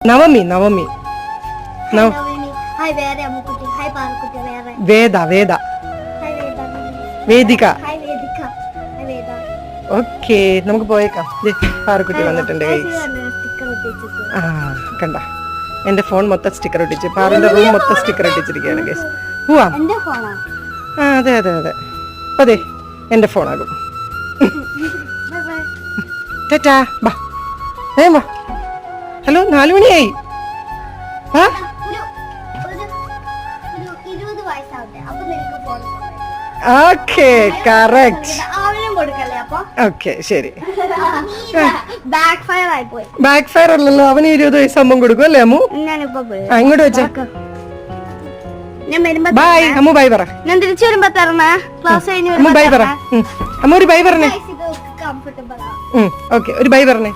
നവമി വേദ വേദിക. Okay, നമുക്ക് പോയേക്കാം. പാറക്കുട്ടി വന്നിട്ടുണ്ട്. ആ കണ്ട, എന്റെ ഫോൺ മൊത്തം സ്റ്റിക്കർ ഒട്ടിച്ച്, പാറിന്റെ റൂം മൊത്തം സ്റ്റിക്കർ ഒട്ടിച്ചിരിക്കുകയാണ് ഗൈസ്. പോവാം. ആ അതെ അതെ അതെ, അതെ എന്റെ ഫോണാകും. ടാറ്റാ, ബാ വാ. ഹലോ, 4 മണിയായി. Okay, correct. ഓക്കെ ശരി. ബാക്ക് ഫയർ അല്ലല്ലോ, അവന് 20 വയസ്സാകുമ്പോൾ കൊടുക്കും അല്ലേ അമ്മു? ഇങ്ങോട്ട് വെച്ചാ ബൈ. അമ്മു ബൈ പറ. ഞാൻ തിരിച്ചു വരുമ്പോ തരണേ. ക്ലാസ് കഴിഞ്ഞ് അമ്മു ബൈ പറ. അമ്മ ഒരു ബൈ പറഞ്ഞേ. ഓക്കെ, ഒരു ബൈ പറഞ്ഞേ.